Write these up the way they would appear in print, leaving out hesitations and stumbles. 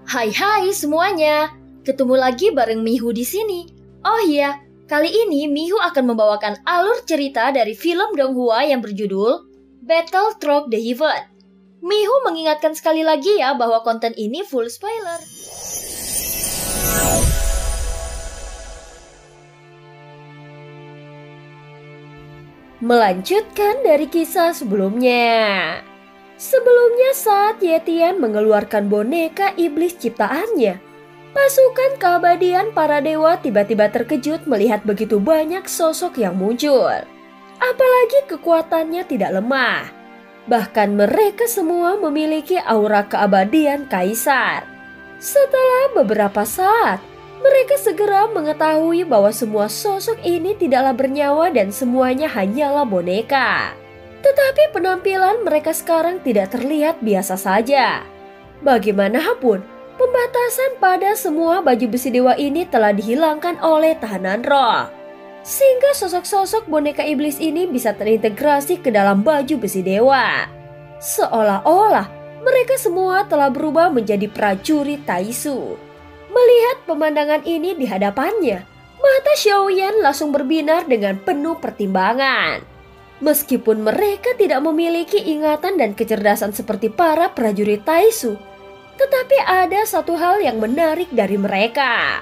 Hai hai semuanya, ketemu lagi bareng Mihu di sini. Oh iya, kali ini Mihu akan membawakan alur cerita dari film Donghua yang berjudul Battle Through the Heaven. Mihu mengingatkan sekali lagi ya bahwa konten ini full spoiler. Melanjutkan dari kisah sebelumnya. Sebelumnya saat Yetian mengeluarkan boneka iblis ciptaannya, pasukan keabadian para dewa tiba-tiba terkejut melihat begitu banyak sosok yang muncul. Apalagi kekuatannya tidak lemah. Bahkan mereka semua memiliki aura keabadian kaisar. Setelah beberapa saat, mereka segera mengetahui bahwa semua sosok ini tidaklah bernyawa dan semuanya hanyalah boneka. Tetapi penampilan mereka sekarang tidak terlihat biasa saja. Bagaimanapun, pembatasan pada semua baju besi dewa ini telah dihilangkan oleh tahanan roh. Sehingga sosok-sosok boneka iblis ini bisa terintegrasi ke dalam baju besi dewa. Seolah-olah mereka semua telah berubah menjadi prajurit Taisu. Melihat pemandangan ini di hadapannya, mata Xiaoyan langsung berbinar dengan penuh pertimbangan. Meskipun mereka tidak memiliki ingatan dan kecerdasan seperti para prajurit Taisu, tetapi ada satu hal yang menarik dari mereka.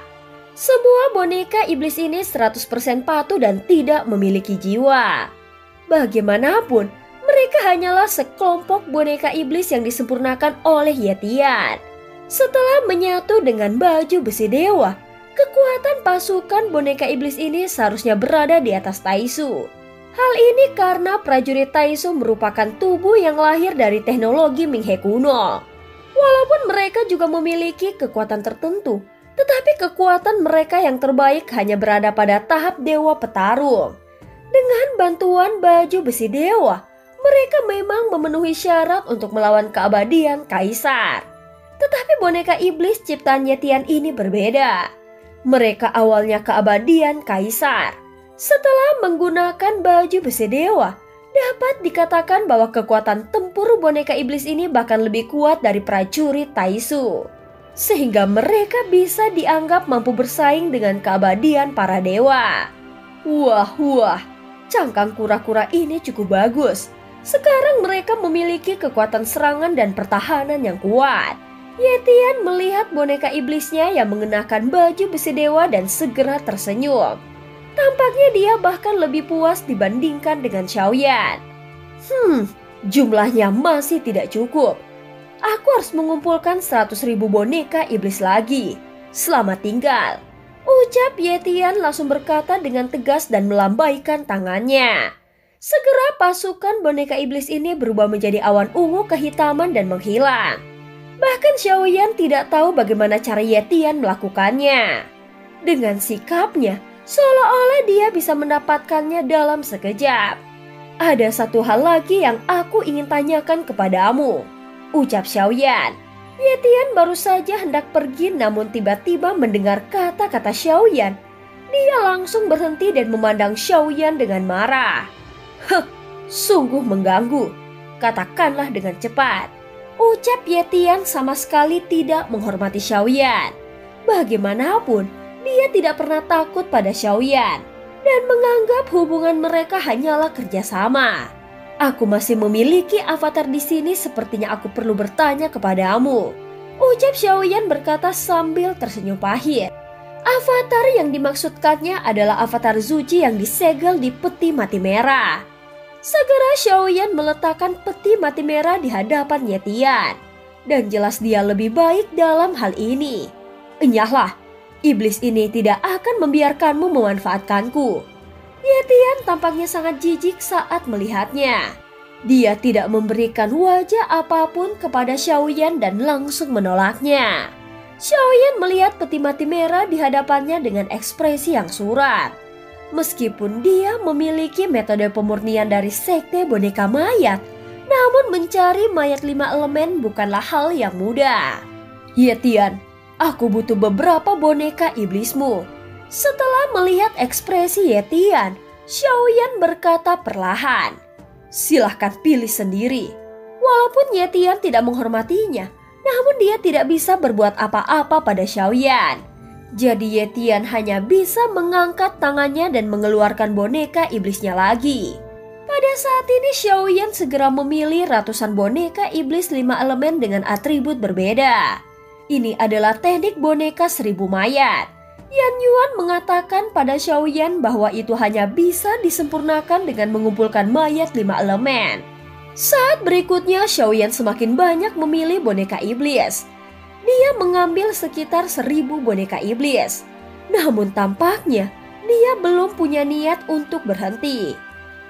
Semua boneka iblis ini 100% patuh dan tidak memiliki jiwa. Bagaimanapun, mereka hanyalah sekelompok boneka iblis yang disempurnakan oleh Yetian. Setelah menyatu dengan baju besi dewa, kekuatan pasukan boneka iblis ini seharusnya berada di atas Taisu. Hal ini karena prajurit Taisu merupakan tubuh yang lahir dari teknologi Minghe kuno. Walaupun mereka juga memiliki kekuatan tertentu, tetapi kekuatan mereka yang terbaik hanya berada pada tahap dewa petarung. Dengan bantuan baju besi dewa, mereka memang memenuhi syarat untuk melawan keabadian kaisar. Tetapi boneka iblis ciptaan Yetian ini berbeda. Mereka awalnya keabadian kaisar. Setelah menggunakan baju besi dewa, dapat dikatakan bahwa kekuatan tempur boneka iblis ini bahkan lebih kuat dari prajurit Taisu. Sehingga mereka bisa dianggap mampu bersaing dengan keabadian para dewa. Wah, cangkang kura-kura ini cukup bagus. Sekarang mereka memiliki kekuatan serangan dan pertahanan yang kuat. Yetian melihat boneka iblisnya yang mengenakan baju besi dewa dan segera tersenyum. Tampaknya dia bahkan lebih puas dibandingkan dengan Xiaoyan. Jumlahnya masih tidak cukup. Aku harus mengumpulkan 100.000 boneka iblis lagi. Selamat tinggal, ucap Yetian langsung berkata dengan tegas dan melambaikan tangannya. Segera pasukan boneka iblis ini berubah menjadi awan ungu kehitaman dan menghilang. Bahkan Xiaoyan tidak tahu bagaimana cara Yetian melakukannya. Dengan sikapnya, seolah-olah dia bisa mendapatkannya dalam sekejap. Ada satu hal lagi yang aku ingin tanyakan kepadamu, ucap Xiaoyan. Yetian baru saja hendak pergi namun tiba-tiba mendengar kata-kata Xiaoyan. Dia langsung berhenti dan memandang Xiaoyan dengan marah. Sungguh mengganggu. Katakanlah dengan cepat, ucap Yetian sama sekali tidak menghormati Xiaoyan. Bagaimanapun, dia tidak pernah takut pada Xiaoyan dan menganggap hubungan mereka hanyalah kerjasama. Aku masih memiliki avatar di sini, sepertinya aku perlu bertanya kepadamu, ucap Xiaoyan berkata sambil tersenyum pahit. Avatar yang dimaksudkannya adalah avatar Zuji yang disegel di peti mati merah. Segera Xiaoyan meletakkan peti mati merah di hadapan Yetian. Dan jelas dia lebih baik dalam hal ini. Enyahlah. Iblis ini tidak akan membiarkanmu memanfaatkanku. Yetian tampaknya sangat jijik saat melihatnya. Dia tidak memberikan wajah apapun kepada Xiaoyan dan langsung menolaknya. Xiaoyan melihat peti mati merah di hadapannya dengan ekspresi yang suram. Meskipun dia memiliki metode pemurnian dari sekte boneka mayat, namun mencari mayat 5 elemen bukanlah hal yang mudah. Yetian, aku butuh beberapa boneka iblismu. Setelah melihat ekspresi Yetian, Xiaoyan berkata perlahan, silahkan pilih sendiri. Walaupun Yetian tidak menghormatinya, Namun dia tidak bisa berbuat apa-apa pada Xiaoyan. Jadi Ye Tian hanya bisa mengangkat tangannya dan mengeluarkan boneka iblisnya lagi. Pada saat ini Xiaoyan segera memilih ratusan boneka iblis 5 elemen dengan atribut berbeda. Ini adalah teknik boneka 1000 mayat. Yan Yuan mengatakan pada Xiaoyan bahwa itu hanya bisa disempurnakan dengan mengumpulkan mayat 5 elemen. Saat berikutnya Xiaoyan semakin banyak memilih boneka iblis. Dia mengambil sekitar 1000 boneka iblis. Namun tampaknya dia belum punya niat untuk berhenti.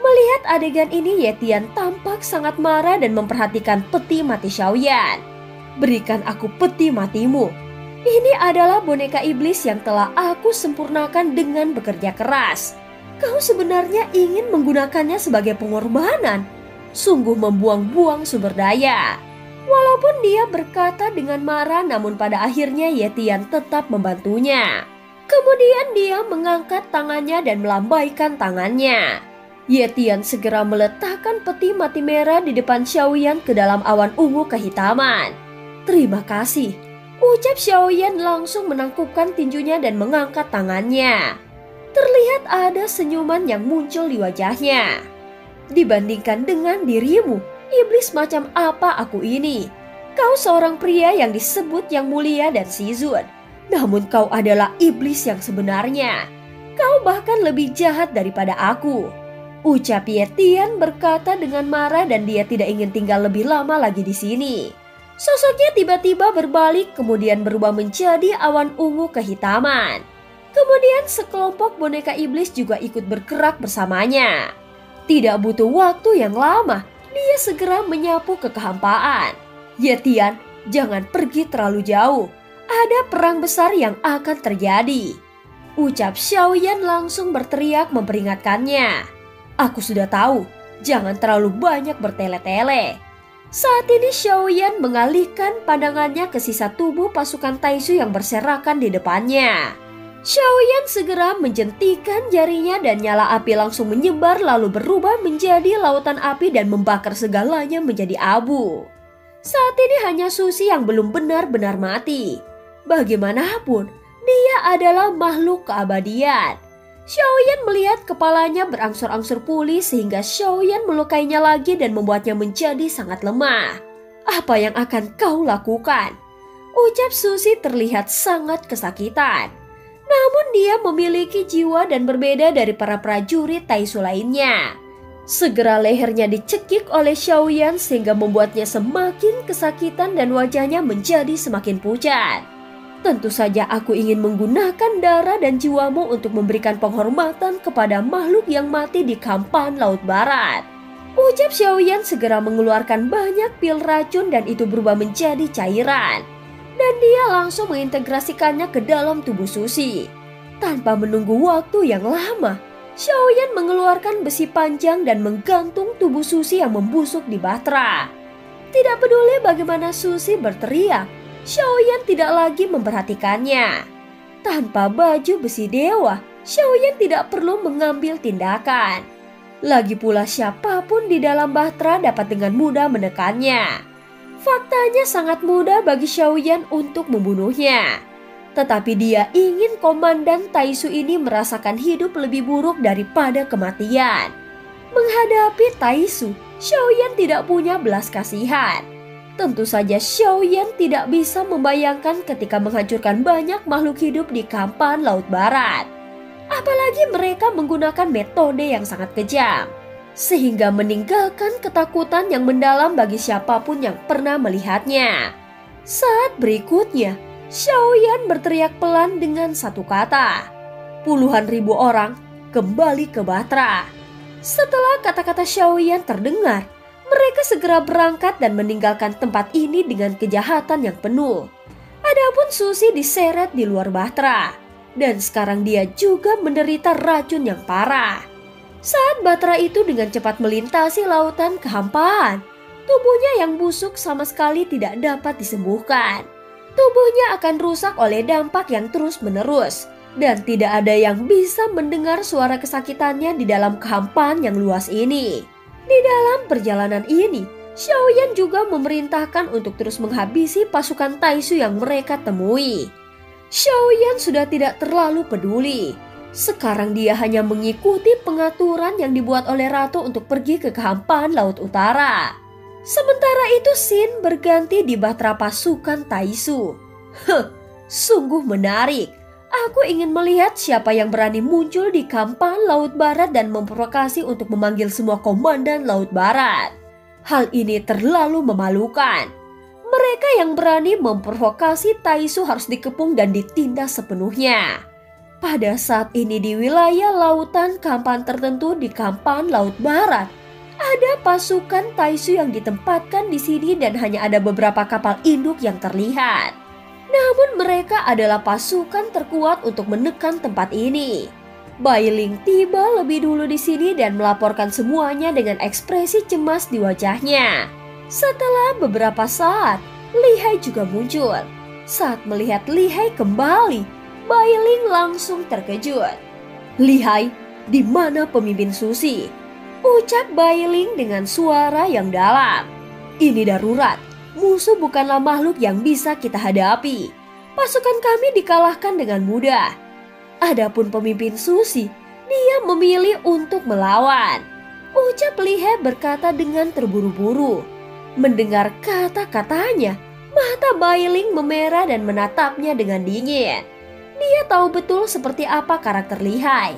Melihat adegan ini, Ye Tian tampak sangat marah dan memperhatikan peti mati Xiaoyan. Berikan aku peti matimu. Ini adalah boneka iblis yang telah aku sempurnakan dengan bekerja keras. Kau sebenarnya ingin menggunakannya sebagai pengorbanan. Sungguh membuang-buang sumber daya. Walaupun dia berkata dengan marah, namun pada akhirnya Ye Tian tetap membantunya. Kemudian dia mengangkat tangannya dan melambaikan tangannya. Ye Tian segera meletakkan peti mati merah di depan Xiaoyan ke dalam awan ungu kehitaman. Terima kasih, ucap Xiaoyan langsung menangkupkan tinjunya dan mengangkat tangannya. Terlihat ada senyuman yang muncul di wajahnya. Dibandingkan dengan dirimu, iblis macam apa aku ini? Kau seorang pria yang disebut yang mulia dan sizun. Namun kau adalah iblis yang sebenarnya. Kau bahkan lebih jahat daripada aku. Ucap Ye Tian berkata dengan marah dan dia tidak ingin tinggal lebih lama lagi di sini. Sosoknya tiba-tiba berbalik kemudian berubah menjadi awan ungu kehitaman. Kemudian sekelompok boneka iblis juga ikut bergerak bersamanya. Tidak butuh waktu yang lama, dia segera menyapu ke kehampaan. Ye Tian, jangan pergi terlalu jauh. Ada perang besar yang akan terjadi. Ucap Xiaoyan langsung berteriak memperingatkannya. Aku sudah tahu, jangan terlalu banyak bertele-tele. Saat ini Xiaoyan mengalihkan pandangannya ke sisa tubuh pasukan Taisu yang berserakan di depannya. Xiaoyan segera menjentikan jarinya dan nyala api langsung menyebar lalu berubah menjadi lautan api dan membakar segalanya menjadi abu. Saat ini hanya Susi yang belum benar-benar mati. Bagaimanapun, dia adalah makhluk keabadian. Xiaoyan melihat kepalanya berangsur-angsur pulih sehingga Xiaoyan melukainya lagi dan membuatnya menjadi sangat lemah. Apa yang akan kau lakukan? Ucap Susi terlihat sangat kesakitan. Namun dia memiliki jiwa dan berbeda dari para prajurit Taisu lainnya. Segera lehernya dicekik oleh Xiaoyan sehingga membuatnya semakin kesakitan dan wajahnya menjadi semakin pucat. Tentu saja aku ingin menggunakan darah dan jiwamu untuk memberikan penghormatan kepada makhluk yang mati di Kampan Laut Barat. Ucap Xiaoyan segera mengeluarkan banyak pil racun dan itu berubah menjadi cairan. Dan dia langsung mengintegrasikannya ke dalam tubuh Susi. Tanpa menunggu waktu yang lama, Xiaoyan mengeluarkan besi panjang dan menggantung tubuh Susi yang membusuk di bahtera. Tidak peduli bagaimana Susi berteriak, Xiaoyan tidak lagi memperhatikannya. Tanpa baju besi dewa, Xiaoyan tidak perlu mengambil tindakan. Lagi pula siapapun di dalam bahtera dapat dengan mudah menekannya. Faktanya sangat mudah bagi Xiaoyan untuk membunuhnya. Tetapi dia ingin komandan Taisu ini merasakan hidup lebih buruk daripada kematian. Menghadapi Taisu, Xiaoyan tidak punya belas kasihan. Tentu saja Xiaoyan tidak bisa membayangkan ketika menghancurkan banyak makhluk hidup di Kampan Laut Barat. Apalagi mereka menggunakan metode yang sangat kejam. Sehingga meninggalkan ketakutan yang mendalam bagi siapapun yang pernah melihatnya. Saat berikutnya, Xiaoyan berteriak pelan dengan satu kata. Puluhan ribu orang kembali ke bahtera. Setelah kata-kata Xiaoyan terdengar, mereka segera berangkat dan meninggalkan tempat ini dengan kejahatan yang penuh. Adapun Susi diseret di luar bahtera. Dan sekarang dia juga menderita racun yang parah. Saat bahtera itu dengan cepat melintasi lautan kehampaan, tubuhnya yang busuk sama sekali tidak dapat disembuhkan. Tubuhnya akan rusak oleh dampak yang terus-menerus, dan tidak ada yang bisa mendengar suara kesakitannya di dalam kehampaan yang luas ini. Di dalam perjalanan ini, Xiaoyan juga memerintahkan untuk terus menghabisi pasukan Taisu yang mereka temui. Xiaoyan sudah tidak terlalu peduli. Sekarang dia hanya mengikuti pengaturan yang dibuat oleh Ratu untuk pergi ke kehampaan Laut Utara. Sementara itu Xin berganti di bahtera pasukan Taisu. Sungguh menarik. Aku ingin melihat siapa yang berani muncul di kehampaan Laut Barat dan memprovokasi untuk memanggil semua komandan Laut Barat. Hal ini terlalu memalukan. Mereka yang berani memprovokasi Taisu harus dikepung dan ditindas sepenuhnya. Pada saat ini di wilayah lautan kehampaan tertentu di kehampaan Laut Barat, ada pasukan Taisu yang ditempatkan di sini dan hanya ada beberapa kapal induk yang terlihat. Namun mereka adalah pasukan terkuat untuk menekan tempat ini. Bai Ling tiba lebih dulu di sini dan melaporkan semuanya dengan ekspresi cemas di wajahnya. Setelah beberapa saat, Li Hai juga muncul. Saat melihat Li Hai kembali, Bai Ling langsung terkejut. "Li Hai, di mana pemimpin Susi?" ucap Bai Ling dengan suara yang dalam. "Ini darurat. Musuh bukanlah makhluk yang bisa kita hadapi. Pasukan kami dikalahkan dengan mudah. Adapun pemimpin Susi, dia memilih untuk melawan," ucap Li Hai berkata dengan terburu-buru. Mendengar kata-katanya, mata Bai Ling memerah dan menatapnya dengan dingin. Dia tahu betul seperti apa karakter Li Hai.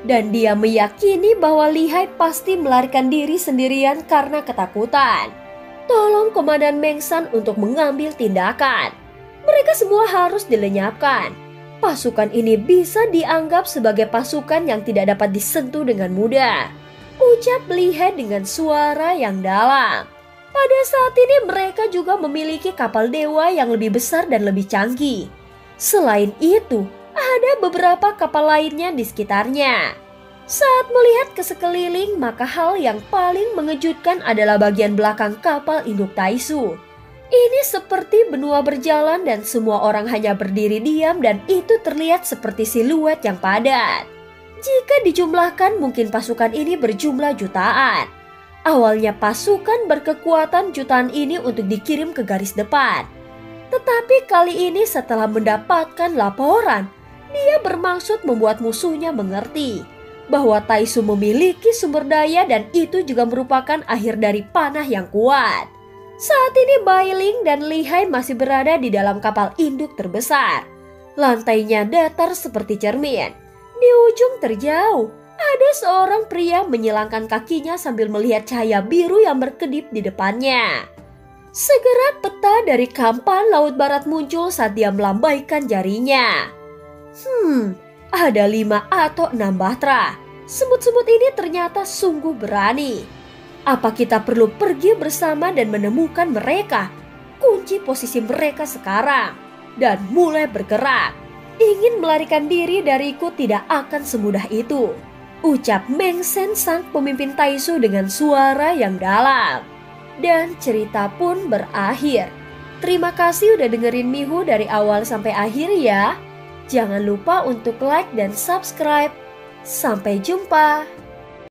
Dan dia meyakini bahwa Li Hai pasti melarikan diri sendirian karena ketakutan. Tolong Komandan Meng Shan untuk mengambil tindakan. Mereka semua harus dilenyapkan. Pasukan ini bisa dianggap sebagai pasukan yang tidak dapat disentuh dengan mudah, ucap Li Hai dengan suara yang dalam. Pada saat ini mereka juga memiliki kapal dewa yang lebih besar dan lebih canggih. Selain itu, ada beberapa kapal lainnya di sekitarnya. Saat melihat ke sekeliling, maka hal yang paling mengejutkan adalah bagian belakang kapal induk Taisu. Ini seperti benua berjalan dan semua orang hanya berdiri diam dan itu terlihat seperti siluet yang padat. Jika dijumlahkan mungkin pasukan ini berjumlah jutaan. Awalnya pasukan berkekuatan jutaan ini untuk dikirim ke garis depan. Tetapi kali ini setelah mendapatkan laporan, dia bermaksud membuat musuhnya mengerti bahwa Taisu memiliki sumber daya dan itu juga merupakan akhir dari panah yang kuat. Saat ini Bai Ling dan Li Hai masih berada di dalam kapal induk terbesar. Lantainya datar seperti cermin. Di ujung terjauh, ada seorang pria menyilangkan kakinya sambil melihat cahaya biru yang berkedip di depannya. Segera peta dari kehampaan Laut Barat muncul saat dia melambaikan jarinya. Ada 5 atau 6 bahtera. Semut-semut ini ternyata sungguh berani. Apa kita perlu pergi bersama dan menemukan mereka? Kunci posisi mereka sekarang dan mulai bergerak. Ingin melarikan diri dariku tidak akan semudah itu, ucap Meng Shan sang pemimpin Taisu dengan suara yang dalam. Dan cerita pun berakhir. Terima kasih udah dengerin Mihu dari awal sampai akhir ya. Jangan lupa untuk like dan subscribe. Sampai jumpa.